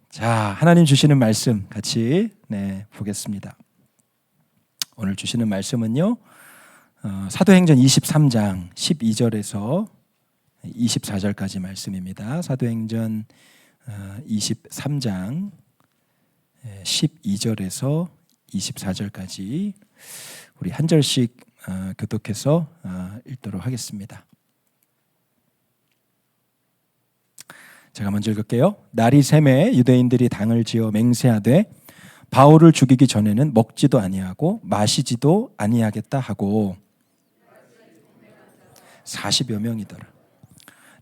자, 하나님 주시는 말씀 같이 보겠습니다. 오늘 주시는 말씀은요, 사도행전 23장 12절에서 24절까지 말씀입니다. 사도행전 23장 12절에서 24절까지 우리 한 절씩 교독해서 읽도록 하겠습니다. 제가 먼저 읽을게요. 날이 샘에 유대인들이 당을 지어 맹세하되 바울을 죽이기 전에는 먹지도 아니하고 마시지도 아니하겠다 하고 40여 명이더라.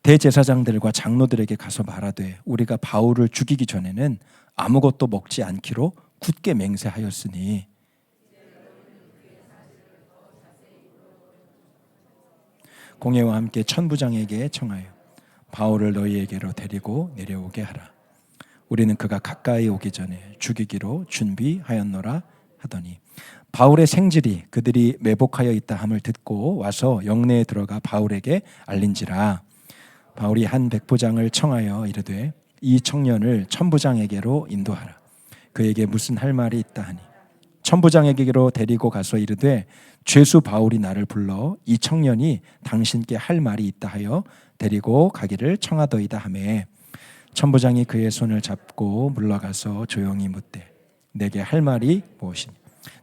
대제사장들과 장로들에게 가서 말하되 우리가 바울을 죽이기 전에는 아무것도 먹지 않기로 굳게 맹세하였으니 공회와 함께 천부장에게 청하여 바울을 너희에게로 데리고 내려오게 하라. 우리는 그가 가까이 오기 전에 죽이기로 준비하였노라 하더니 바울의 생질이 그들이 매복하여 있다 함을 듣고 와서 영내에 들어가 바울에게 알린지라. 바울이 한 백부장을 청하여 이르되 이 청년을 천부장에게로 인도하라. 그에게 무슨 할 말이 있다 하니 천부장에게로 데리고 가서 이르되 죄수 바울이 나를 불러 이 청년이 당신께 할 말이 있다 하여 데리고 가기를 청하더이다 하매 천부장이 그의 손을 잡고 물러가서 조용히 묻되 내게 할 말이 무엇이냐.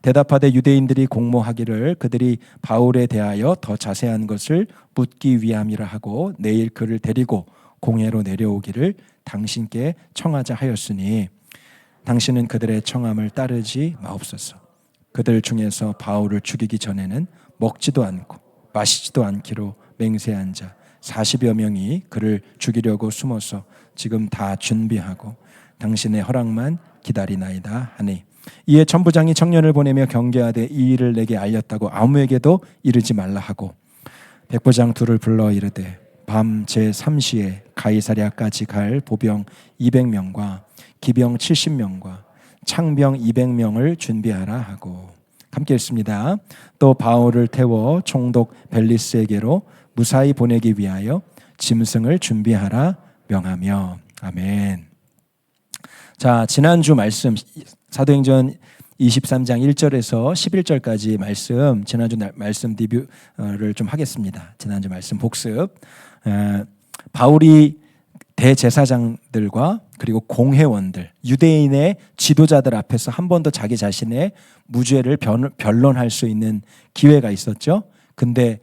대답하되 유대인들이 공모하기를 그들이 바울에 대하여 더 자세한 것을 묻기 위함이라 하고 내일 그를 데리고 공회로 내려오기를 당신께 청하자 하였으니 당신은 그들의 청함을 따르지 마옵소서. 그들 중에서 바울을 죽이기 전에는 먹지도 않고 마시지도 않기로 맹세한 자 40여 명이 그를 죽이려고 숨어서 지금 다 준비하고 당신의 허락만 기다리나이다 하니 이에 천부장이 청년을 보내며 경계하되 이 일을 내게 알렸다고 아무에게도 이르지 말라 하고 백부장 둘을 불러 이르되 밤 제3시에 가이사랴까지 갈 보병 200명과 기병 70명과 창병 200명을 준비하라 하고 함께 읽습니다. 또 바울을 태워 총독 벨리스에게로 무사히 보내기 위하여 짐승을 준비하라 명하며. 아멘. 자, 지난주 말씀 사도행전 23장 1절에서 11절까지 말씀, 지난주 말씀 리뷰를 좀 하겠습니다. 지난주 말씀 복습. 바울이 대제사장들과 그리고 공회원들, 유대인의 지도자들 앞에서 한 번 더 자기 자신의 무죄를 변론할 수 있는 기회가 있었죠. 근데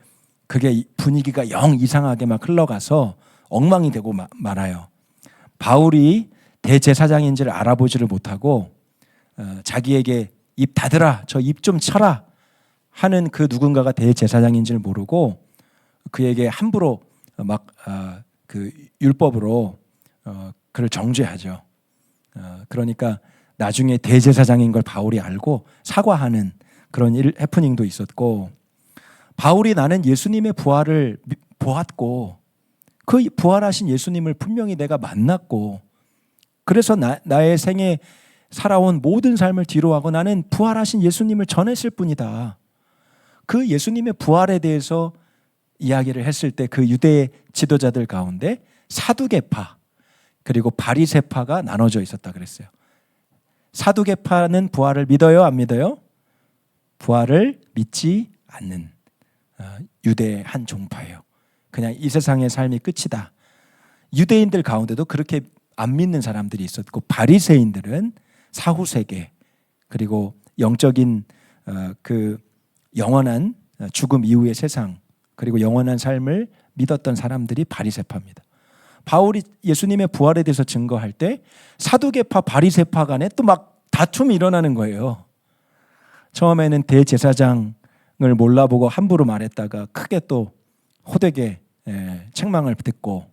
그게 분위기가 영 이상하게 막 흘러가서 엉망이 되고 말아요. 바울이 대제사장인지를 알아보지를 못하고 자기에게 입 닫으라, 저 입 좀 쳐라 하는 그 누군가가 대제사장인지를 모르고 그에게 함부로 막 그 율법으로 그를 정죄하죠. 그러니까 나중에 대제사장인 걸 바울이 알고 사과하는 그런 해프닝도 있었고, 바울이 나는 예수님의 부활을 보았고 그 부활하신 예수님을 분명히 내가 만났고 그래서 나의 생에 살아온 모든 삶을 뒤로하고 나는 부활하신 예수님을 전했을 뿐이다. 그 예수님의 부활에 대해서 이야기를 했을 때 그 유대 지도자들 가운데 사두개파 그리고 바리새파가 나눠져 있었다 그랬어요. 사두개파는 부활을 믿어요, 안 믿어요? 부활을 믿지 않는 유대의 한 종파예요. 그냥 이 세상의 삶이 끝이다. 유대인들 가운데도 그렇게 안 믿는 사람들이 있었고, 바리새인들은 사후세계 그리고 영적인 그 영원한 죽음 이후의 세상 그리고 영원한 삶을 믿었던 사람들이 바리새파입니다. 바울이 예수님의 부활에 대해서 증거할 때 사두개파 바리새파 간에 또 막 다툼이 일어나는 거예요. 처음에는 대제사장을 몰라보고 함부로 말했다가 크게 또 호되게 책망을 듣고,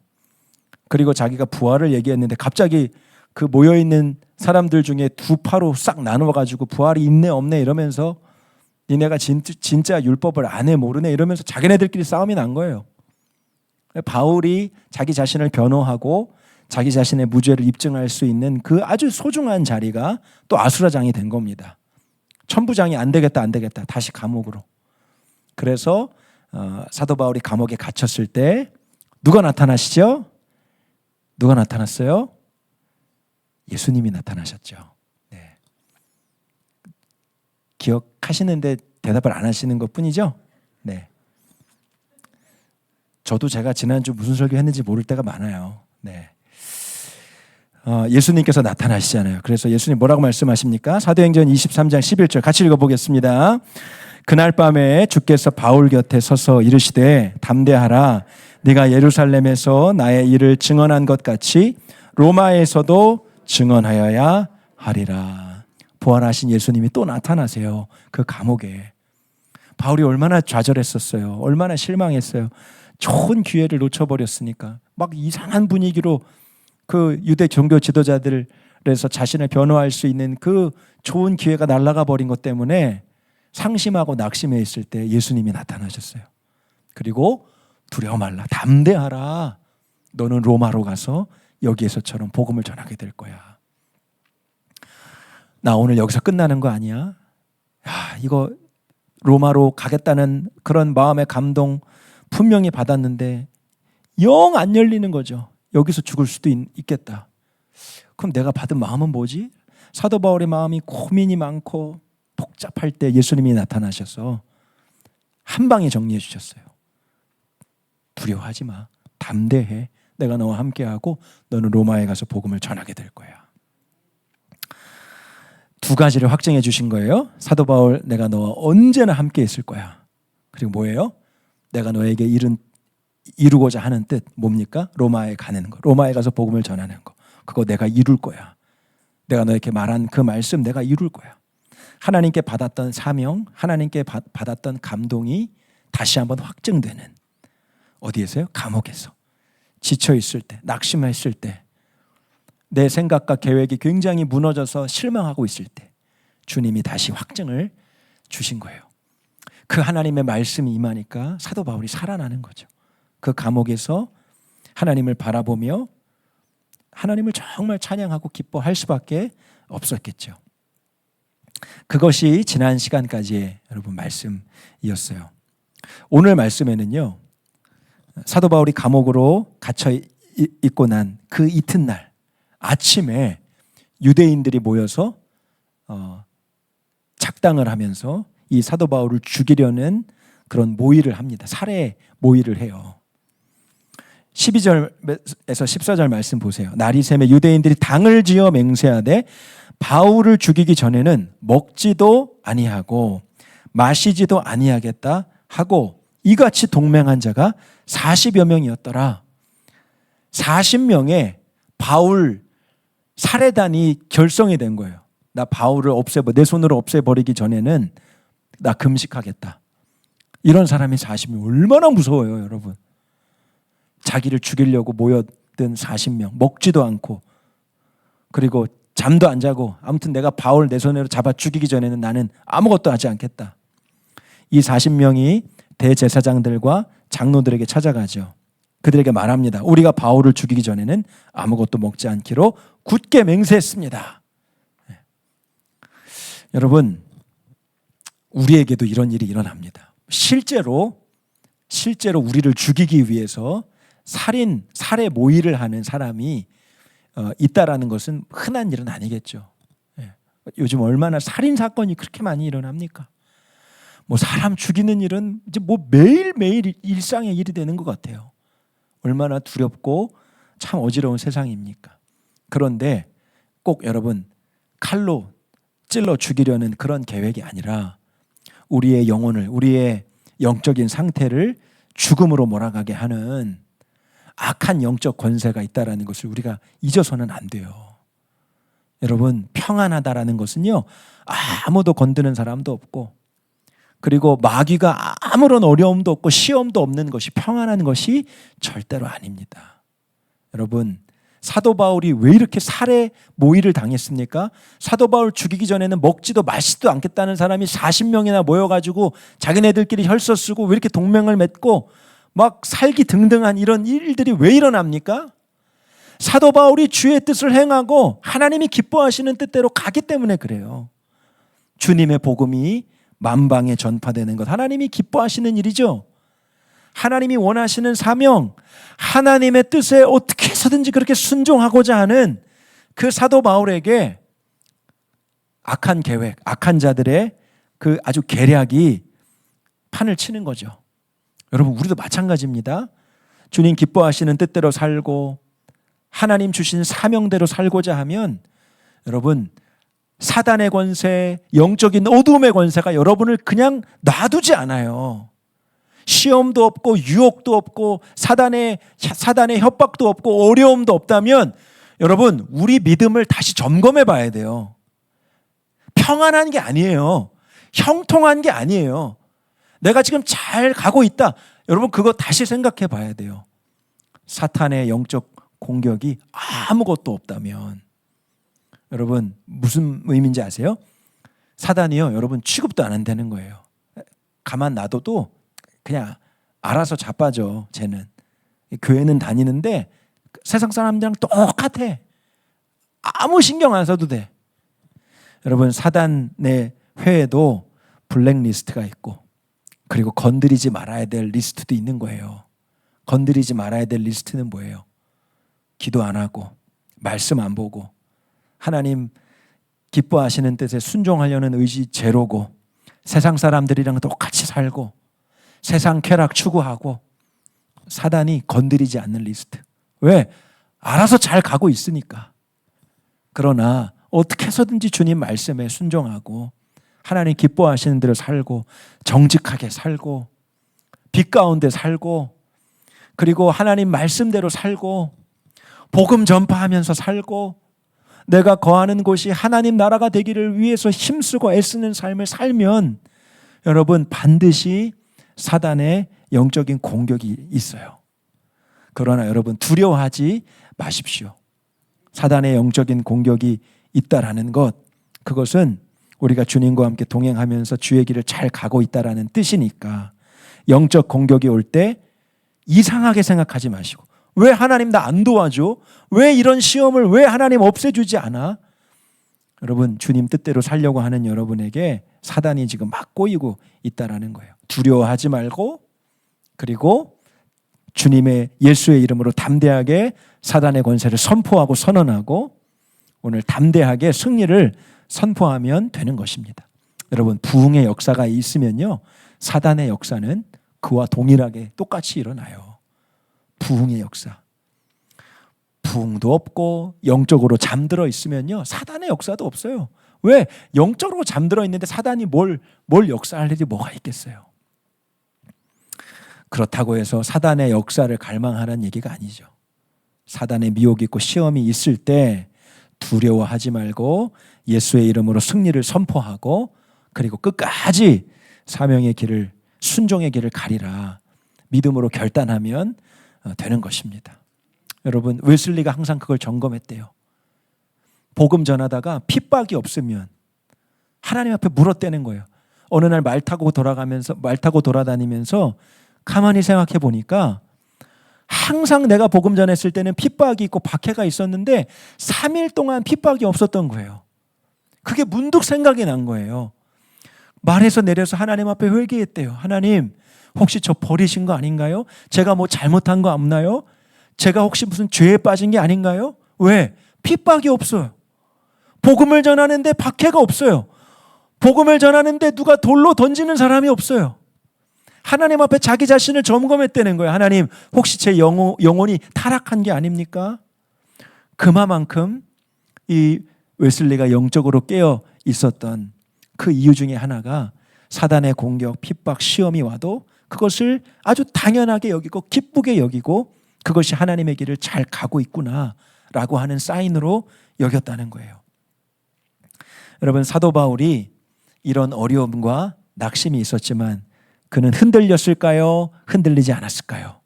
그리고 자기가 부활을 얘기했는데 갑자기 그 모여있는 사람들 중에 두 파로 싹 나누어가지고 부활이 있네 없네 이러면서 니네가 진짜 율법을 안 해 모르네 이러면서 자기네들끼리 싸움이 난 거예요. 바울이 자기 자신을 변호하고 자기 자신의 무죄를 입증할 수 있는 그 아주 소중한 자리가 또 아수라장이 된 겁니다. 천부장이 안 되겠다 다시 감옥으로. 그래서 사도 바울이 감옥에 갇혔을 때 누가 나타나시죠? 누가 나타났어요? 예수님이 나타나셨죠. 네. 기억하시는데 대답을 안 하시는 것뿐이죠. 네. 저도 제가 지난주 무슨 설교했는지 모를 때가 많아요. 네. 예수님께서 나타나시잖아요. 그래서 예수님 뭐라고 말씀하십니까? 사도행전 23장 11절 같이 읽어보겠습니다. 그날 밤에 주께서 바울 곁에 서서 이르시되 담대하라. 네가 예루살렘에서 나의 일을 증언한 것 같이 로마에서도 증언하여야 하리라. 부활하신 예수님이 또 나타나세요. 그 감옥에. 바울이 얼마나 좌절했었어요. 얼마나 실망했어요. 좋은 기회를 놓쳐버렸으니까. 막 이상한 분위기로 그 유대 종교 지도자들에서 자신을 변호할 수 있는 그 좋은 기회가 날아가 버린 것 때문에 상심하고 낙심해 있을 때 예수님이 나타나셨어요. 그리고 두려워 말라. 담대하라. 너는 로마로 가서 여기에서처럼 복음을 전하게 될 거야. 나 오늘 여기서 끝나는 거 아니야? 야, 이거 로마로 가겠다는 그런 마음의 감동 분명히 받았는데 영 안 열리는 거죠. 여기서 죽을 수도 있겠다. 그럼 내가 받은 마음은 뭐지? 사도 바울의 마음이 고민이 많고 복잡할 때 예수님이 나타나셔서 한 방에 정리해 주셨어요. 두려워하지 마. 담대해. 내가 너와 함께하고 너는 로마에 가서 복음을 전하게 될 거야. 두 가지를 확증해 주신 거예요. 사도 바울, 내가 너와 언제나 함께 있을 거야. 그리고 뭐예요? 내가 너에게 이루고자 하는 뜻 뭡니까? 로마에 가는 거. 로마에 가서 복음을 전하는 거. 그거 내가 이룰 거야. 내가 너에게 말한 그 말씀 내가 이룰 거야. 하나님께 받았던 사명, 하나님께 받았던 감동이 다시 한번 확증되는, 어디에서요? 감옥에서. 지쳐 있을 때, 낙심했을 때, 내 생각과 계획이 굉장히 무너져서 실망하고 있을 때 주님이 다시 확증을 주신 거예요. 그 하나님의 말씀이 임하니까 사도 바울이 살아나는 거죠. 그 감옥에서 하나님을 바라보며 하나님을 정말 찬양하고 기뻐할 수밖에 없었겠죠. 그것이 지난 시간까지의 여러분 말씀이었어요. 오늘 말씀에는요, 사도 바울이 감옥으로 갇혀 있고 난 그 이튿날 아침에 유대인들이 모여서 작당을 하면서 이 사도 바울을 죽이려는 그런 모의를 합니다. 살해 모의를 해요. 12절에서 14절 말씀 보세요. 날이 새매 유대인들이 당을 지어 맹세하되 바울을 죽이기 전에는 먹지도 아니하고 마시지도 아니하겠다 하고 이같이 동맹한 자가 40여 명이었더라. 40명의 바울 살해단이 결성이 된 거예요. 나 바울을 내 손으로 없애버리기 전에는 나 금식하겠다. 이런 사람이 40명. 얼마나 무서워요, 여러분. 자기를 죽이려고 모여든 40명. 먹지도 않고 그리고 잠도 안 자고 아무튼 내가 바울 내 손으로 잡아 죽이기 전에는 나는 아무것도 하지 않겠다. 이 40명이 대제사장들과 장로들에게 찾아가죠. 그들에게 말합니다. 우리가 바울을 죽이기 전에는 아무것도 먹지 않기로 굳게 맹세했습니다. 네. 여러분, 우리에게도 이런 일이 일어납니다. 실제로 우리를 죽이기 위해서 살해 모의를 하는 사람이 있다라는 것은 흔한 일은 아니겠죠. 네. 요즘 얼마나 살인 사건이 그렇게 많이 일어납니까? 사람 죽이는 일은 이제 매일매일 일상의 일이 되는 것 같아요. 얼마나 두렵고 참 어지러운 세상입니까? 그런데 꼭 여러분 칼로 찔러 죽이려는 그런 계획이 아니라 우리의 영혼을, 우리의 영적인 상태를 죽음으로 몰아가게 하는 악한 영적 권세가 있다는 것을 우리가 잊어서는 안 돼요. 여러분, 평안하다라는 것은요, 아무도 건드는 사람도 없고 그리고 마귀가 아무런 어려움도 없고 시험도 없는 것이 평안한 것이 절대로 아닙니다. 여러분, 사도 바울이 왜 이렇게 살해 모의를 당했습니까? 사도 바울 죽이기 전에는 먹지도 마시지도 않겠다는 사람이 40명이나 모여가지고 자기네들끼리 혈서 쓰고 왜 이렇게 동맹을 맺고 막 살기 등등한 이런 일들이 왜 일어납니까? 사도 바울이 주의 뜻을 행하고 하나님이 기뻐하시는 뜻대로 가기 때문에 그래요. 주님의 복음이 만방에 전파되는 것, 하나님이 기뻐하시는 일이죠. 하나님이 원하시는 사명, 하나님의 뜻에 어떻게 해서든지 그렇게 순종하고자 하는 그 사도 바울에게 악한 계획, 악한 자들의 그 아주 계략이 판을 치는 거죠. 여러분, 우리도 마찬가지입니다. 주님 기뻐하시는 뜻대로 살고 하나님 주신 사명대로 살고자 하면 여러분, 사단의 권세, 영적인 어둠의 권세가 여러분을 그냥 놔두지 않아요. 시험도 없고 유혹도 없고 사단의 협박도 없고 어려움도 없다면 여러분, 우리 믿음을 다시 점검해 봐야 돼요. 평안한 게 아니에요. 형통한 게 아니에요. 내가 지금 잘 가고 있다. 여러분, 그거 다시 생각해 봐야 돼요. 사탄의 영적 공격이 아무것도 없다면 여러분, 무슨 의미인지 아세요? 사단이요, 여러분 취급도 안 한다는 거예요. 가만 놔둬도 그냥 알아서 자빠져. 쟤는 교회는 다니는데 세상 사람들이랑 똑같아. 아무 신경 안 써도 돼. 여러분, 사단의 회에도 블랙리스트가 있고 그리고 건드리지 말아야 될 리스트도 있는 거예요. 건드리지 말아야 될 리스트는 뭐예요? 기도 안 하고 말씀 안 보고 하나님 기뻐하시는 뜻에 순종하려는 의지 제로고 세상 사람들이랑 똑같이 살고 세상 쾌락 추구하고 사단이 건드리지 않는 리스트. 왜? 알아서 잘 가고 있으니까. 그러나 어떻게 해서든지 주님 말씀에 순종하고 하나님 기뻐하시는 대로 살고 정직하게 살고 빛 가운데 살고 그리고 하나님 말씀대로 살고 복음 전파하면서 살고 내가 거하는 곳이 하나님 나라가 되기를 위해서 힘쓰고 애쓰는 삶을 살면 여러분, 반드시 사단의 영적인 공격이 있어요. 그러나 여러분, 두려워하지 마십시오. 사단의 영적인 공격이 있다라는 것, 그것은 우리가 주님과 함께 동행하면서 주의 길을 잘 가고 있다라는 뜻이니까 영적 공격이 올 때 이상하게 생각하지 마시고, 왜 하나님 나 안 도와줘? 왜 이런 시험을 왜 하나님 없애주지 않아? 여러분, 주님 뜻대로 살려고 하는 여러분에게 사단이 지금 막 꼬이고 있다라는 거예요. 두려워하지 말고, 그리고 주님의 예수의 이름으로 담대하게 사단의 권세를 선포하고 선언하고 오늘 담대하게 승리를 선포하면 되는 것입니다. 여러분, 부흥의 역사가 있으면요, 사단의 역사는 그와 동일하게 똑같이 일어나요. 부흥의 역사. 부흥도 없고 영적으로 잠들어 있으면요, 사단의 역사도 없어요. 왜? 영적으로 잠들어 있는데 사단이 뭘 역사할 일이 뭐가 있겠어요? 그렇다고 해서 사단의 역사를 갈망하라는 얘기가 아니죠. 사단의 미혹이 있고 시험이 있을 때 두려워하지 말고 예수의 이름으로 승리를 선포하고 그리고 끝까지 사명의 길을, 순종의 길을 가리라 믿음으로 결단하면 되는 것입니다. 여러분, 웨슬리가 항상 그걸 점검했대요. 복음 전하다가 핍박이 없으면 하나님 앞에 물어대는 거예요. 어느 날 말 타고 돌아다니면서 가만히 생각해 보니까 항상 내가 복음 전했을 때는 핍박이 있고 박해가 있었는데 3일 동안 핍박이 없었던 거예요. 그게 문득 생각이 난 거예요. 말에서 내려서 하나님 앞에 회개했대요. 하나님, 혹시 저 버리신 거 아닌가요? 제가 뭐 잘못한 거 없나요? 제가 혹시 무슨 죄에 빠진 게 아닌가요? 왜? 핍박이 없어요. 복음을 전하는데 박해가 없어요. 복음을 전하는데 누가 돌로 던지는 사람이 없어요. 하나님 앞에 자기 자신을 점검했다는 거예요. 하나님, 혹시 제 영혼이 타락한 게 아닙니까? 그만큼 이 웨슬리가 영적으로 깨어 있었던 그 이유 중에 하나가 사단의 공격, 핍박, 시험이 와도 그것을 아주 당연하게 여기고 기쁘게 여기고 그것이 하나님의 길을 잘 가고 있구나라고 하는 사인으로 여겼다는 거예요. 여러분, 사도 바울이 이런 어려움과 낙심이 있었지만 그는 흔들렸을까요? 흔들리지 않았을까요?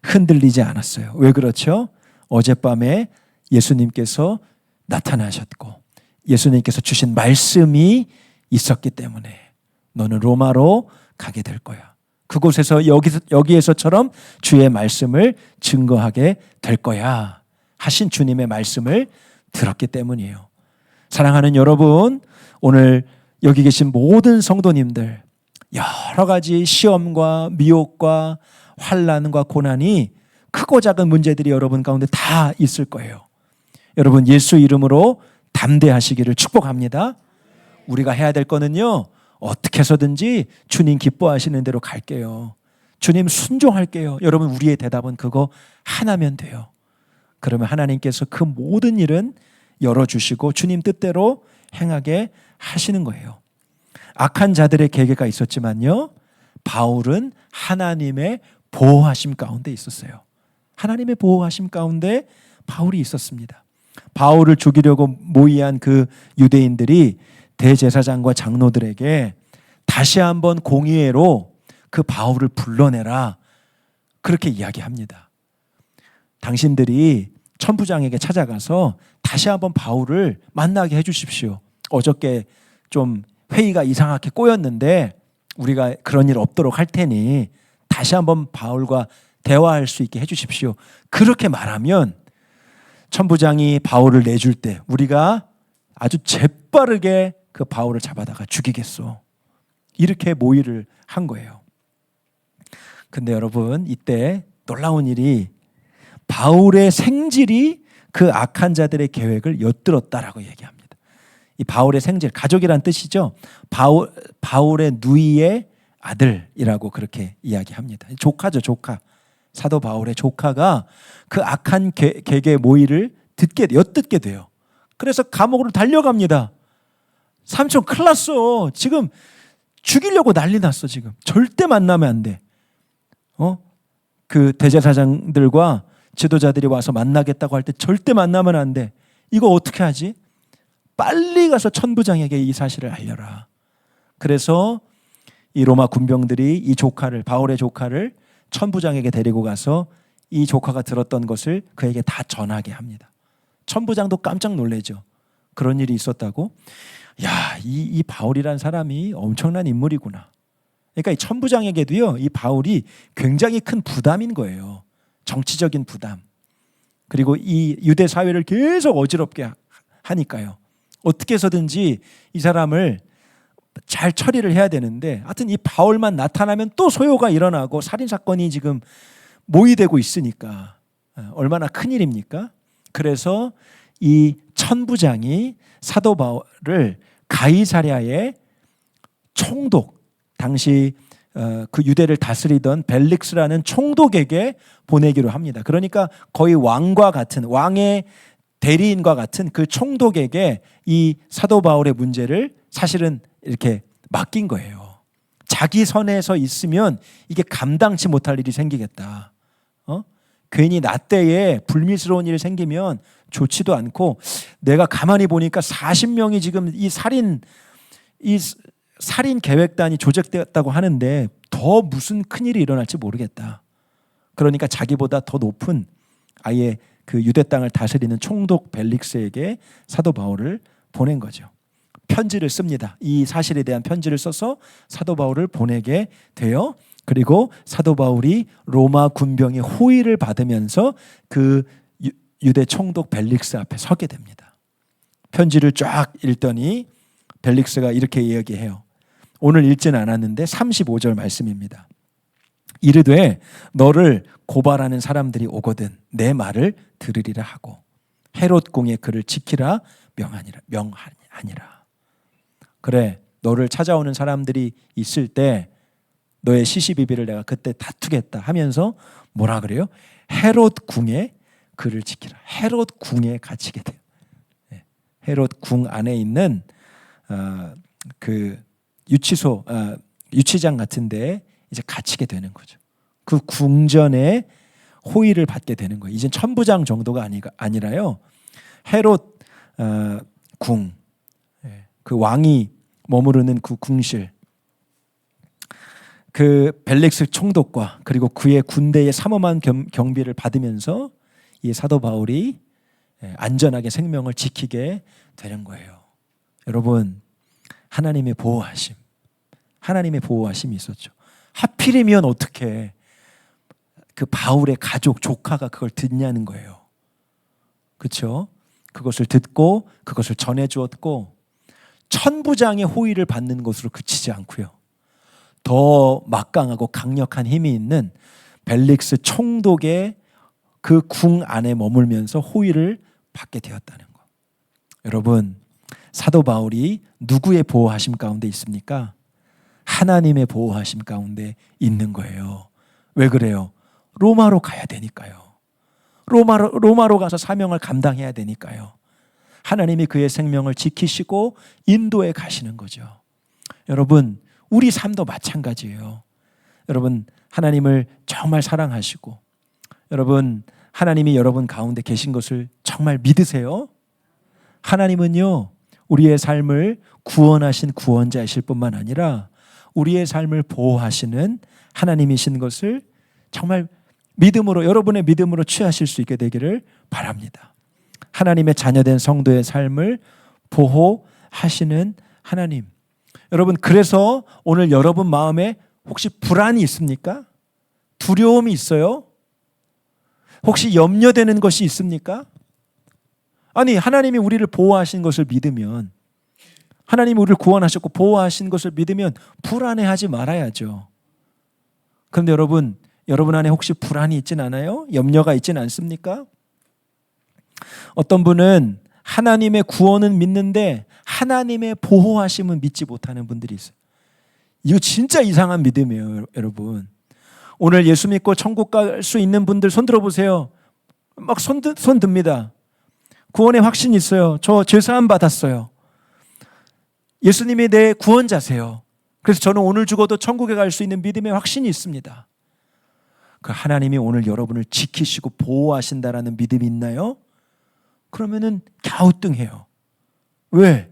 흔들리지 않았어요. 왜 그렇죠? 어젯밤에 예수님께서 나타나셨고 예수님께서 주신 말씀이 있었기 때문에 너는 로마로 가게 될 거야. 그곳에서 여기에서처럼 주의 말씀을 증거하게 될 거야 하신 주님의 말씀을 들었기 때문이에요. 사랑하는 여러분, 오늘 여기 계신 모든 성도님들, 여러 가지 시험과 미혹과 환난과 고난이 크고 작은 문제들이 여러분 가운데 다 있을 거예요. 여러분 예수 이름으로 담대하시기를 축복합니다. 우리가 해야 될 거는요, 어떻게 해서든지 주님 기뻐하시는 대로 갈게요. 주님 순종할게요. 여러분 우리의 대답은 그거 하나면 돼요. 그러면 하나님께서 그 모든 일은 열어주시고 주님 뜻대로 행하게 하시는 거예요. 악한 자들의 계계가 있었지만요, 바울은 하나님의 보호하심 가운데 있었어요. 하나님의 보호하심 가운데 바울이 있었습니다. 바울을 죽이려고 모의한 그 유대인들이 대제사장과 장로들에게 다시 한번 공의회로 그 바울을 불러내라, 그렇게 이야기합니다. 당신들이 천부장에게 찾아가서 다시 한번 바울을 만나게 해주십시오. 어저께 좀 회의가 이상하게 꼬였는데 우리가 그런 일 없도록 할 테니 다시 한번 바울과 대화할 수 있게 해주십시오. 그렇게 말하면 천부장이 바울을 내줄 때 우리가 아주 재빠르게 그 바울을 잡아다가 죽이겠소. 이렇게 모의를 한 거예요. 근데 여러분 이때 놀라운 일이, 바울의 생질이 그 악한 자들의 계획을 엿들었다라고 얘기합니다. 이 바울의 생질, 가족이란 뜻이죠. 바울의 누이의 아들이라고 그렇게 이야기합니다. 조카죠, 조카. 사도 바울의 조카가 그 악한 계계 모의를 엿듣게 돼요. 그래서 감옥으로 달려갑니다. 삼촌 큰일 났어. 지금 죽이려고 난리 났어. 지금 절대 만나면 안 돼. 그 대제사장들과 지도자들이 와서 만나겠다고 할 때 절대 만나면 안 돼. 이거 어떻게 하지? 빨리 가서 천부장에게 이 사실을 알려라. 그래서 이 로마 군병들이 이 조카를, 바울의 조카를 천부장에게 데리고 가서 이 조카가 들었던 것을 그에게 다 전하게 합니다. 천부장도 깜짝 놀라죠. 그런 일이 있었다고? 야, 이 바울이란 사람이 엄청난 인물이구나. 그러니까 이 천부장에게도요, 이 바울이 굉장히 큰 부담인 거예요. 정치적인 부담. 그리고 이 유대 사회를 계속 어지럽게 하니까요. 어떻게 해서든지 이 사람을 잘 처리를 해야 되는데, 하여튼 이 바울만 나타나면 또 소요가 일어나고 살인사건이 지금 모의되고 있으니까 얼마나 큰일입니까? 그래서 이 천부장이 사도 바울을 가이사랴의 총독, 당시 그 유대를 다스리던 벨릭스라는 총독에게 보내기로 합니다. 그러니까 거의 왕과 같은, 왕의 대리인과 같은 그 총독에게 이 사도 바울의 문제를 사실은 이렇게 맡긴 거예요. 자기 선에서 있으면 이게 감당치 못할 일이 생기겠다. 괜히 나 때에 불미스러운 일이 생기면 좋지도 않고, 내가 가만히 보니까 40명이 지금 이 살인 계획단이 조직되었다고 하는데 더 무슨 큰일이 일어날지 모르겠다. 그러니까 자기보다 더 높은 아예 그 유대 땅을 다스리는 총독 벨릭스에게 사도 바울을 보낸 거죠. 편지를 씁니다. 이 사실에 대한 편지를 써서 사도 바울을 보내게 돼요. 그리고 사도 바울이 로마 군병의 호의를 받으면서 그 유대 총독 벨릭스 앞에 서게 됩니다. 편지를 쫙 읽더니 벨릭스가 이렇게 이야기해요. 오늘 읽지는 않았는데 35절 말씀입니다. 이르되 너를 고발하는 사람들이 오거든 내 말을 들으리라 하고 헤롯 공의 그를 지키라 명하니라. 그래, 너를 찾아오는 사람들이 있을 때 너의 시시비비를 내가 그때 다투겠다 하면서 뭐라 그래요? 헤롯 궁에 그를 지키라. 헤롯 궁에 갇히게 돼요. 헤롯 궁 안에 있는 그 유치장 같은데 이제 갇히게 되는 거죠. 그 궁전에 호의를 받게 되는 거예요. 이젠 천부장 정도가 아니라요. 헤롯 궁, 그 왕이 머무르는 그 궁실, 그 벨릭스 총독과 그리고 그의 군대의 삼엄한 경비를 받으면서 이 사도 바울이 안전하게 생명을 지키게 되는 거예요. 여러분, 하나님의 보호하심이 있었죠. 하필이면 어떻게 그 바울의 가족, 조카가 그걸 듣냐는 거예요. 그렇죠? 그것을 듣고 그것을 전해주었고, 천부장의 호의를 받는 것으로 그치지 않고요. 더 막강하고 강력한 힘이 있는 벨릭스 총독의 그 궁 안에 머물면서 호의를 받게 되었다는 거. 여러분, 사도 바울이 누구의 보호하심 가운데 있습니까? 하나님의 보호하심 가운데 있는 거예요. 왜 그래요? 로마로 가야 되니까요. 로마로 가서 사명을 감당해야 되니까요. 하나님이 그의 생명을 지키시고 인도해 가시는 거죠. 여러분, 우리 삶도 마찬가지예요. 여러분, 하나님을 정말 사랑하시고 여러분, 하나님이 여러분 가운데 계신 것을 정말 믿으세요? 하나님은요, 우리의 삶을 구원하신 구원자이실 뿐만 아니라 우리의 삶을 보호하시는 하나님이신 것을 정말 믿음으로, 여러분의 믿음으로 취하실 수 있게 되기를 바랍니다. 하나님의 자녀된 성도의 삶을 보호하시는 하나님. 여러분, 그래서 오늘 여러분 마음에 혹시 불안이 있습니까? 두려움이 있어요? 혹시 염려되는 것이 있습니까? 아니, 하나님이 우리를 보호하신 것을 믿으면, 하나님이 우리를 구원하셨고 보호하신 것을 믿으면 불안해하지 말아야죠. 그런데 여러분 안에 혹시 불안이 있진 않아요? 염려가 있진 않습니까? 어떤 분은 하나님의 구원은 믿는데 하나님의 보호하심은 믿지 못하는 분들이 있어요. 이거 진짜 이상한 믿음이에요, 여러분. 오늘 예수 믿고 천국 갈 수 있는 분들 손 들어보세요. 막 손 듭니다. 구원의 확신이 있어요. 저 죄사함 받았어요. 예수님이 내 구원자세요. 그래서 저는 오늘 죽어도 천국에 갈 수 있는 믿음의 확신이 있습니다. 그 하나님이 오늘 여러분을 지키시고 보호하신다라는 믿음이 있나요? 그러면은 갸우뚱해요. 왜?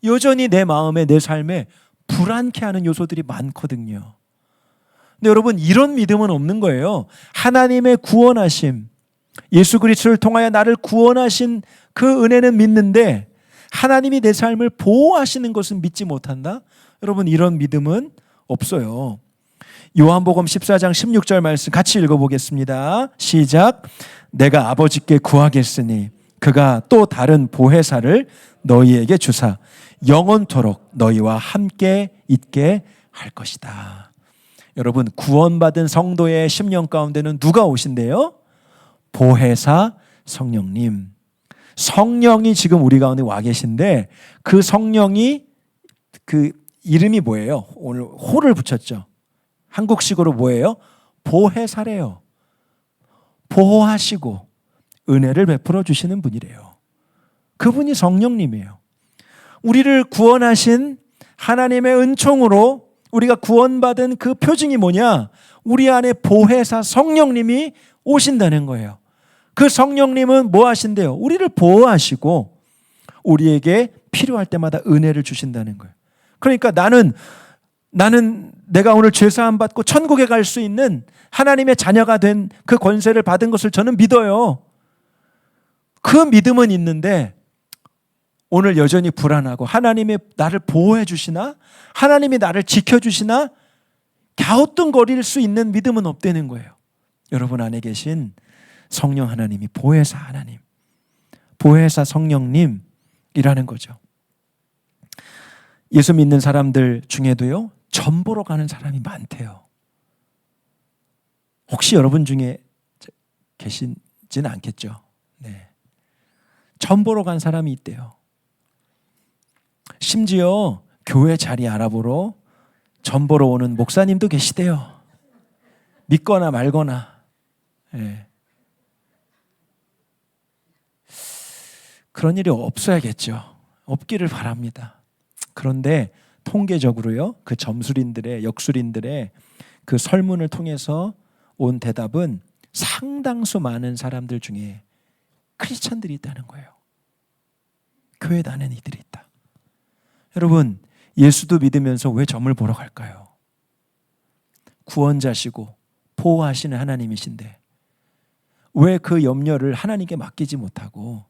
여전히 내 마음에, 내 삶에 불안케 하는 요소들이 많거든요. 근데 여러분, 이런 믿음은 없는 거예요. 하나님의 구원하심, 예수 그리스도를 통하여 나를 구원하신 그 은혜는 믿는데 하나님이 내 삶을 보호하시는 것은 믿지 못한다? 여러분, 이런 믿음은 없어요. 요한복음 14장 16절 말씀 같이 읽어보겠습니다. 시작. 내가 아버지께 구하겠으니 그가 또 다른 보혜사를 너희에게 주사 영원토록 너희와 함께 있게 할 것이다. 여러분, 구원받은 성도의 심령 가운데는 누가 오신대요? 보혜사 성령님. 성령이 지금 우리 가운데 와 계신데 그 성령이 그 이름이 뭐예요? 오늘 호를 붙였죠. 한국식으로 뭐예요? 보혜사래요. 보호하시고 은혜를 베풀어 주시는 분이래요. 그분이 성령님이에요. 우리를 구원하신 하나님의 은총으로 우리가 구원받은 그 표징이 뭐냐? 우리 안에 보혜사 성령님이 오신다는 거예요. 그 성령님은 뭐 하신대요? 우리를 보호하시고 우리에게 필요할 때마다 은혜를 주신다는 거예요. 그러니까 나는 내가 오늘 죄사함 받고 천국에 갈 수 있는 하나님의 자녀가 된 그 권세를 받은 것을 저는 믿어요. 그 믿음은 있는데 오늘 여전히 불안하고 하나님이 나를 보호해 주시나? 하나님이 나를 지켜주시나? 갸우뚱거릴 수 있는 믿음은 없다는 거예요. 여러분 안에 계신 성령 하나님이 보혜사 하나님, 보혜사 성령님이라는 거죠. 예수 믿는 사람들 중에도요, 점 보러 가는 사람이 많대요. 혹시 여러분 중에 계시지는 않겠죠? 네. 점 보러 간 사람이 있대요. 심지어 교회 자리 알아보러 점 보러 오는 목사님도 계시대요. 믿거나 말거나. 네. 그런 일이 없어야겠죠. 없기를 바랍니다. 그런데 통계적으로요, 그 점술인들의, 역술인들의 그 설문을 통해서 온 대답은 상당수 많은 사람들 중에 크리스찬들이 있다는 거예요. 교회 다니는 이들이 있다. 여러분, 예수도 믿으면서 왜 점을 보러 갈까요? 구원자시고 보호하시는 하나님이신데 왜 그 염려를 하나님께 맡기지 못하고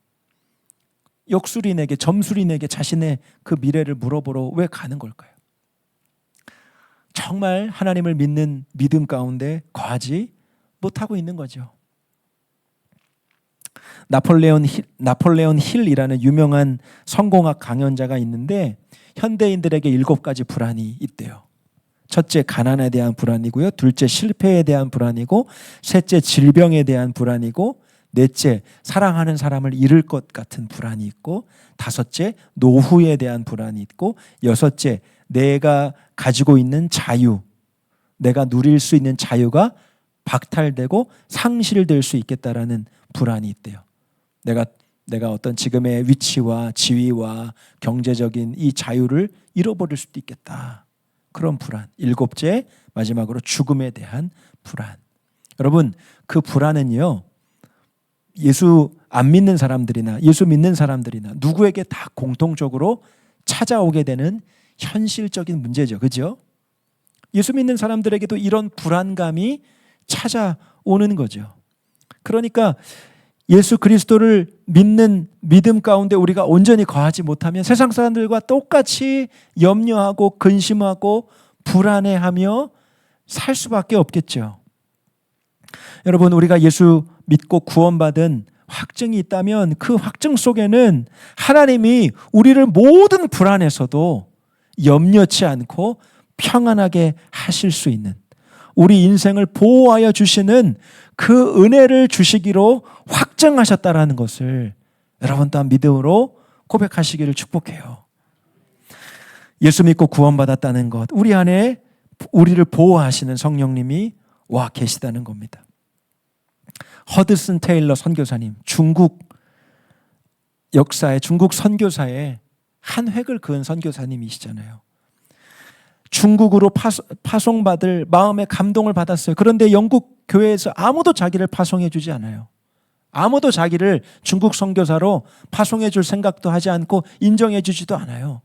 역술인에게, 점술인에게 자신의 그 미래를 물어보러 왜 가는 걸까요? 정말 하나님을 믿는 믿음 가운데 거하지 못하고 있는 거죠. 나폴레온 힐이라는 유명한 성공학 강연자가 있는데 현대인들에게 7가지 불안이 있대요. 첫째, 가난에 대한 불안이고요. 둘째, 실패에 대한 불안이고, 셋째, 질병에 대한 불안이고, 넷째, 사랑하는 사람을 잃을 것 같은 불안이 있고, 다섯째, 노후에 대한 불안이 있고, 여섯째, 내가 가지고 있는 자유, 내가 누릴 수 있는 자유가 박탈되고 상실될 수 있겠다라는 불안이 있대요. 내가 어떤 지금의 위치와 지위와 경제적인 이 자유를 잃어버릴 수도 있겠다. 그런 불안. 일곱째, 마지막으로 죽음에 대한 불안. 여러분, 그 불안은요, 예수 안 믿는 사람들이나 예수 믿는 사람들이나 누구에게 다 공통적으로 찾아오게 되는 현실적인 문제죠. 그죠? 예수 믿는 사람들에게도 이런 불안감이 찾아오는 거죠. 그러니까 예수 그리스도를 믿는 믿음 가운데 우리가 온전히 거하지 못하면 세상 사람들과 똑같이 염려하고 근심하고 불안해하며 살 수밖에 없겠죠. 여러분, 우리가 예수 믿고 구원받은 확증이 있다면 그 확증 속에는 하나님이 우리를 모든 불안에서도 염려치 않고 평안하게 하실 수 있는, 우리 인생을 보호하여 주시는 그 은혜를 주시기로 확정하셨다라는 것을 여러분 또한 믿음으로 고백하시기를 축복해요. 예수 믿고 구원받았다는 것, 우리 안에 우리를 보호하시는 성령님이 와 계시다는 겁니다. 허드슨 테일러 선교사님, 중국 역사의, 중국 선교사의 한 획을 그은 선교사님이시잖아요. 중국으로 파송받을 마음의 감동을 받았어요. 그런데 영국 교회에서 아무도 자기를 파송해 주지 않아요. 아무도 자기를 중국 선교사로 파송해 줄 생각도 하지 않고 인정해 주지도 않아요.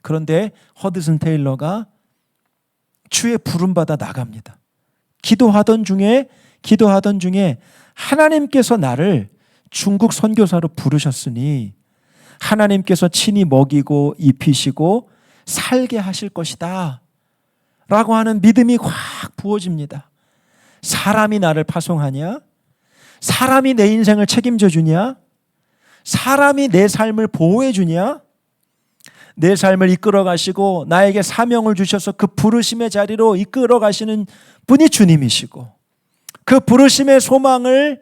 그런데 허드슨 테일러가 주의 부름받아 나갑니다. 기도하던 중에 하나님께서 나를 중국 선교사로 부르셨으니 하나님께서 친히 먹이고 입히시고 살게 하실 것이다 라고 하는 믿음이 확 부어집니다. 사람이 나를 파송하냐? 사람이 내 인생을 책임져 주냐? 사람이 내 삶을 보호해 주냐? 내 삶을 이끌어 가시고 나에게 사명을 주셔서 그 부르심의 자리로 이끌어 가시는 분이 주님이시고, 그 부르심의 소망을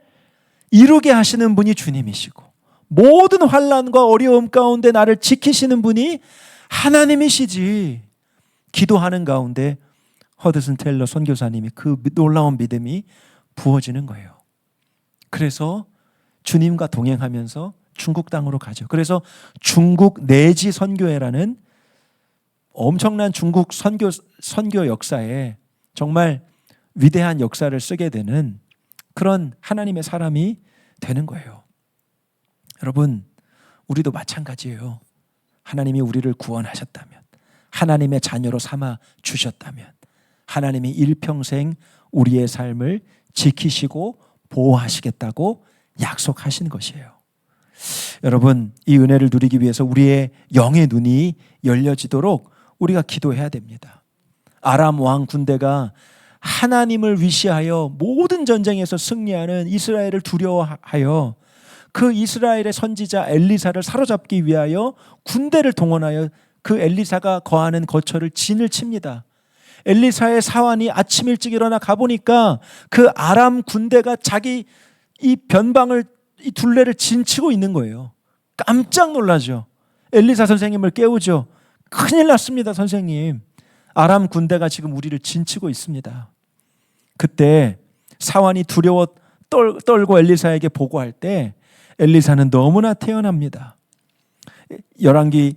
이루게 하시는 분이 주님이시고, 모든 환난과 어려움 가운데 나를 지키시는 분이 하나님이시지. 기도하는 가운데 허드슨 테일러 선교사님이 그 놀라운 믿음이 부어지는 거예요. 그래서 주님과 동행하면서 중국 땅으로 가죠. 그래서 중국 내지 선교회라는 엄청난 중국 선교 역사에 정말 위대한 역사를 쓰게 되는 그런 하나님의 사람이 되는 거예요. 여러분, 우리도 마찬가지예요. 하나님이 우리를 구원하셨다면, 하나님의 자녀로 삼아 주셨다면 하나님이 일평생 우리의 삶을 지키시고 보호하시겠다고 약속하신 것이에요. 여러분, 이 은혜를 누리기 위해서 우리의 영의 눈이 열려지도록 우리가 기도해야 됩니다. 아람 왕 군대가 하나님을 위시하여 모든 전쟁에서 승리하는 이스라엘을 두려워하여 그 이스라엘의 선지자 엘리사를 사로잡기 위하여 군대를 동원하여 그 엘리사가 거하는 거처를 진을 칩니다. 엘리사의 사환이 아침 일찍 일어나 가보니까 그 아람 군대가 자기 이 변방을, 이 둘레를 진치고 있는 거예요. 깜짝 놀라죠. 엘리사 선생님을 깨우죠. 큰일 났습니다, 선생님. 아람 군대가 지금 우리를 진치고 있습니다. 그때 사환이 두려워 떨고 엘리사에게 보고할 때 엘리사는 너무나 태연합니다. 열왕기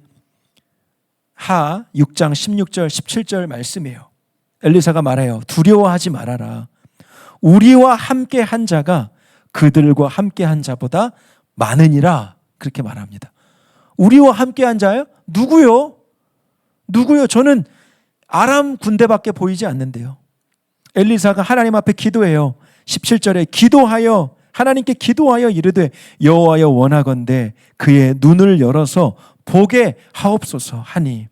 하 6장 16절 17절 말씀이에요. 엘리사가 말해요. 두려워하지 말아라. 우리와 함께 한 자가 그들과 함께 한 자보다 많으니라. 그렇게 말합니다. 우리와 함께 한 자요? 누구요? 저는 아람 군대밖에 보이지 않는데요. 엘리사가 하나님 앞에 기도해요. 17절에 기도하여 하나님께 기도하여 이르되 여호와여 원하건대 그의 눈을 열어서 보게 하옵소서 하니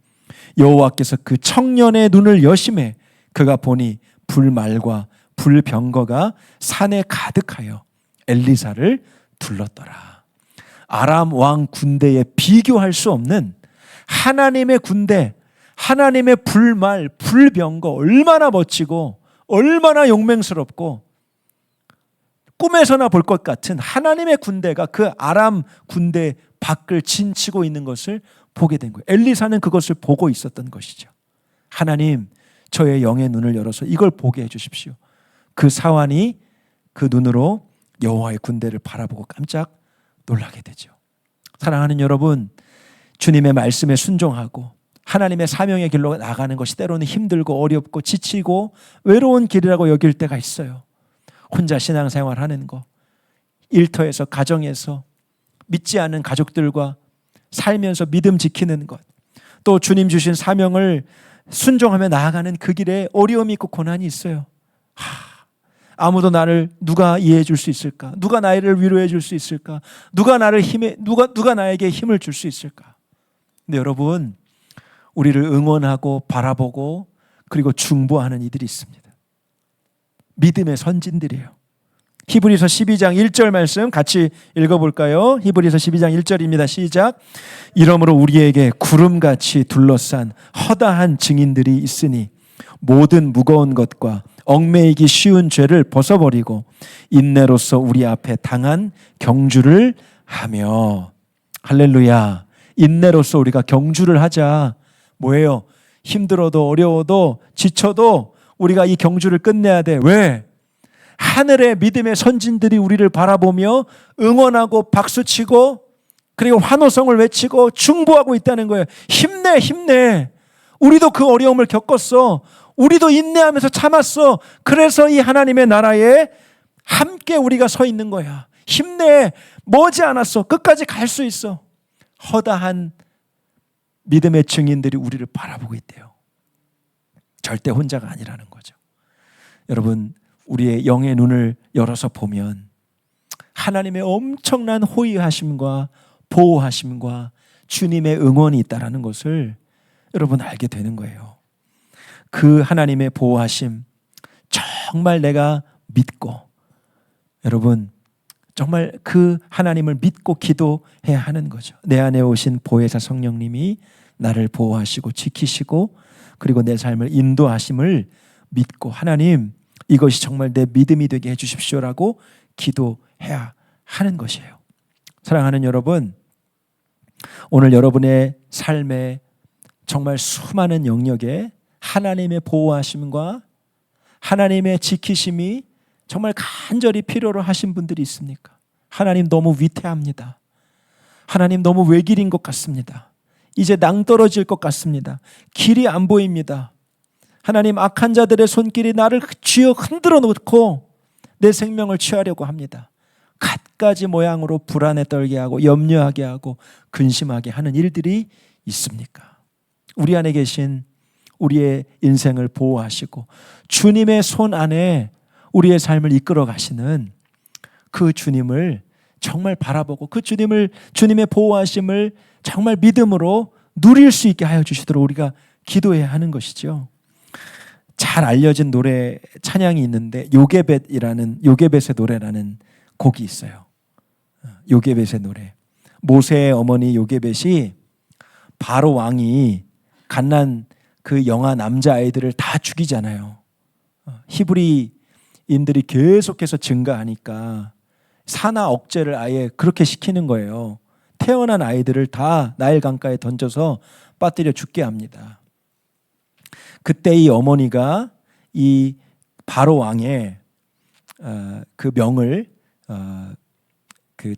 여호와께서 그 청년의 눈을 여심해 그가 보니 불말과 불병거가 산에 가득하여 엘리사를 둘렀더라. 아람 왕 군대에 비교할 수 없는 하나님의 군대, 하나님의 불말, 불병거, 얼마나 멋지고 얼마나 용맹스럽고 꿈에서나 볼 것 같은 하나님의 군대가 그 아람 군대 밖을 진치고 있는 것을 보게 된 거예요. 엘리사는 그것을 보고 있었던 것이죠. 하나님, 저의 영의 눈을 열어서 이걸 보게 해주십시오. 그 사환이 그 눈으로 여호와의 군대를 바라보고 깜짝 놀라게 되죠. 사랑하는 여러분, 주님의 말씀에 순종하고 하나님의 사명의 길로 나가는 것이 때로는 힘들고 어렵고 지치고 외로운 길이라고 여길 때가 있어요. 혼자 신앙생활하는 거, 일터에서 가정에서 믿지 않는 가족들과 살면서 믿음 지키는 것, 또 주님 주신 사명을 순종하며 나아가는 그 길에 어려움이 있고 고난이 있어요. 아무도 나를 누가 이해해 줄 수 있을까? 누가 나를 위로해 줄 수 있을까? 누가 나에게 힘을 줄 수 있을까? 근데 여러분, 우리를 응원하고 바라보고 그리고 중보하는 이들이 있습니다. 믿음의 선진들이에요. 히브리서 12장 1절 말씀 같이 읽어볼까요? 히브리서 12장 1절입니다. 시작. 이러므로 우리에게 구름같이 둘러싼 허다한 증인들이 있으니 모든 무거운 것과 얽매이기 쉬운 죄를 벗어버리고 인내로서 우리 앞에 당한 경주를 하며. 할렐루야. 인내로서 우리가 경주를 하자. 뭐예요? 힘들어도 어려워도 지쳐도 우리가 이 경주를 끝내야 돼. 왜? 하늘의 믿음의 선진들이 우리를 바라보며 응원하고 박수치고 그리고 환호성을 외치고 중보하고 있다는 거예요. 힘내, 힘내. 우리도 그 어려움을 겪었어. 우리도 인내하면서 참았어. 그래서 이 하나님의 나라에 함께 우리가 서 있는 거야. 힘내. 머지않았어. 끝까지 갈 수 있어. 허다한 믿음의 증인들이 우리를 바라보고 있대요. 절대 혼자가 아니라는 거죠. 여러분, 우리의 영의 눈을 열어서 보면 하나님의 엄청난 호의하심과 보호하심과 주님의 응원이 있다는 것을 여러분 알게 되는 거예요. 그 하나님의 보호하심 정말 내가 믿고, 여러분 정말 그 하나님을 믿고 기도해야 하는 거죠. 내 안에 오신 보혜사 성령님이 나를 보호하시고 지키시고 그리고 내 삶을 인도하심을 믿고, 하나님 이것이 정말 내 믿음이 되게 해주십시오라고 기도해야 하는 것이에요. 사랑하는 여러분, 오늘 여러분의 삶에 정말 수많은 영역에 하나님의 보호하심과 하나님의 지키심이 정말 간절히 필요로 하신 분들이 있습니까? 하나님 너무 위태합니다. 하나님 너무 외길인 것 같습니다. 이제 낭떠러질 것 같습니다. 길이 안 보입니다. 하나님, 악한 자들의 손길이 나를 쥐어 흔들어 놓고 내 생명을 취하려고 합니다. 갖가지 모양으로 불안에 떨게 하고 염려하게 하고 근심하게 하는 일들이 있습니까? 우리 안에 계신 우리의 인생을 보호하시고 주님의 손 안에 우리의 삶을 이끌어 가시는 그 주님을 정말 바라보고 그 주님의 보호하심을 정말 믿음으로 누릴 수 있게 하여 주시도록 우리가 기도해야 하는 것이죠. 잘 알려진 노래 찬양이 있는데 요게벳의 노래라는 곡이 있어요. 요게벳의 노래. 모세의 어머니 요게벳이 바로 왕이 갓난 그 영아 남자아이들을 다 죽이잖아요. 히브리인들이 계속해서 증가하니까 산화 억제를 아예 그렇게 시키는 거예요. 태어난 아이들을 다 나일 강가에 던져서 빠뜨려 죽게 합니다. 그때 이 어머니가 이 바로 왕의 그 명을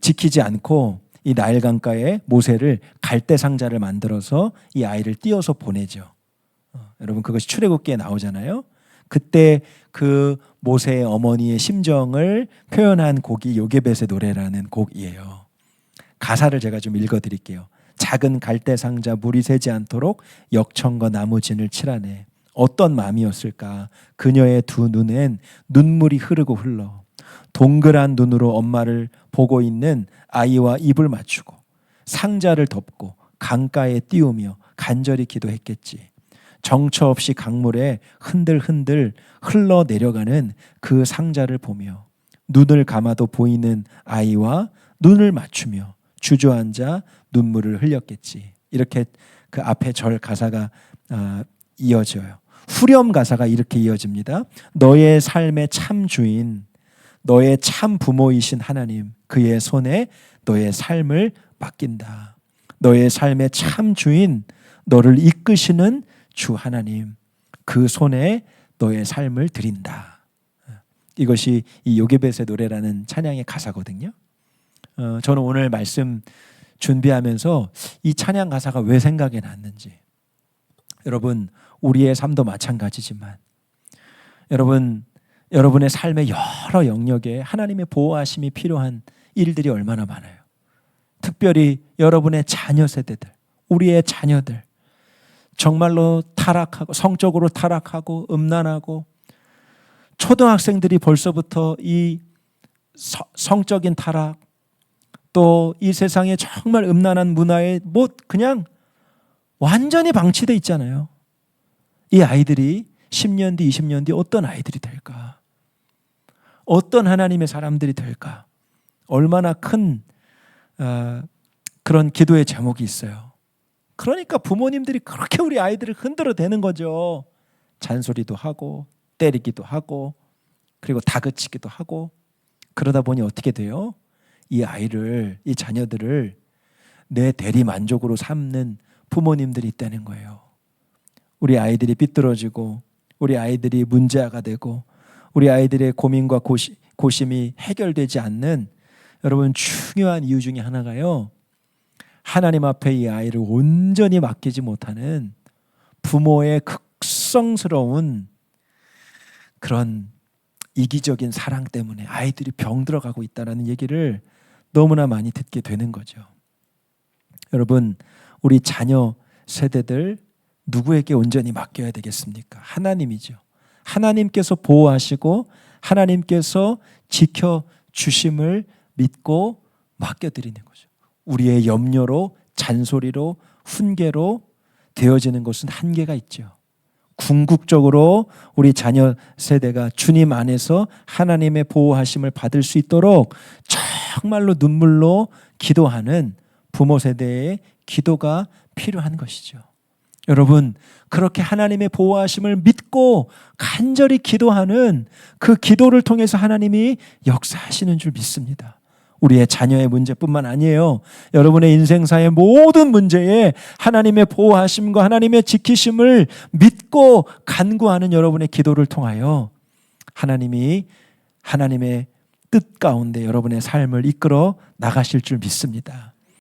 지키지 않고 이 나일 강가에 모세를 갈대 상자를 만들어서 이 아이를 띄워서 보내죠. 여러분, 그것이 출애굽기에 나오잖아요. 그때 그 모세의 어머니의 심정을 표현한 곡이 요게벳의 노래라는 곡이에요. 가사를 제가 좀 읽어드릴게요. 작은 갈대 상자 물이 새지 않도록 역청과 나무진을 칠하네. 어떤 마음이었을까? 그녀의 두 눈엔 눈물이 흐르고 흘러 동그란 눈으로 엄마를 보고 있는 아이와 입을 맞추고 상자를 덮고 강가에 띄우며 간절히 기도했겠지. 정처 없이 강물에 흔들흔들 흘러내려가는 그 상자를 보며 눈을 감아도 보이는 아이와 눈을 맞추며 주저앉아 눈물을 흘렸겠지. 이렇게 그 앞에 절 가사가 이어져요. 후렴 가사가 이렇게 이어집니다. 너의 삶의 참 주인, 너의 참 부모이신 하나님, 그의 손에 너의 삶을 맡긴다. 너의 삶의 참 주인, 너를 이끄시는 주 하나님, 그 손에 너의 삶을 드린다. 이것이 이 요게벳의 노래라는 찬양의 가사거든요. 저는 오늘 말씀 준비하면서 이 찬양 가사가 왜 생각이 났는지, 여러분 우리의 삶도 마찬가지지만 여러분의 삶의 여러 영역에 하나님의 보호하심이 필요한 일들이 얼마나 많아요. 특별히 여러분의 자녀 세대들, 우리의 자녀들 정말로 타락하고 성적으로 타락하고 음란하고, 초등학생들이 벌써부터 이 성적인 타락, 또 이 세상에 정말 음란한 문화에 그냥 완전히 방치돼 있잖아요. 이 아이들이 10년 뒤 20년 뒤 어떤 아이들이 될까? 어떤 하나님의 사람들이 될까? 얼마나 큰 그런 기도의 제목이 있어요. 그러니까 부모님들이 그렇게 우리 아이들을 흔들어 대는 거죠. 잔소리도 하고 때리기도 하고 그리고 다그치기도 하고. 그러다 보니 어떻게 돼요? 이 아이를, 이 자녀들을 내 대리 만족으로 삼는 부모님들이 있다는 거예요. 우리 아이들이 삐뚤어지고 우리 아이들이 문제아가 되고 우리 아이들의 고민과 고심이 해결되지 않는, 여러분 중요한 이유 중에 하나가요, 하나님 앞에 이 아이를 온전히 맡기지 못하는 부모의 극성스러운 그런 이기적인 사랑 때문에 아이들이 병들어가고 있다는 얘기를 너무나 많이 듣게 되는 거죠. 여러분, 우리 자녀 세대들 누구에게 온전히 맡겨야 되겠습니까? 하나님이죠. 하나님께서 보호하시고 하나님께서 지켜주심을 믿고 맡겨드리는 거죠. 우리의 염려로, 잔소리로, 훈계로 되어지는 것은 한계가 있죠. 궁극적으로 우리 자녀 세대가 주님 안에서 하나님의 보호하심을 받을 수 있도록 정말로 눈물로 기도하는 부모 세대의 기도가 필요한 것이죠. 여러분, 그렇게 하나님의 보호하심을 믿고 간절히 기도하는 그 기도를 통해서 하나님이 역사하시는 줄 믿습니다. 우리의 자녀의 문제뿐만 아니에요. 여러분의 인생사의 모든 문제에 하나님의 보호하심과 하나님의 지키심을 믿고 간구하는 여러분의 기도를 통하여 하나님이 하나님의 뜻 가운데 여러분의 삶을 이끌어 나가실 줄 믿습니다.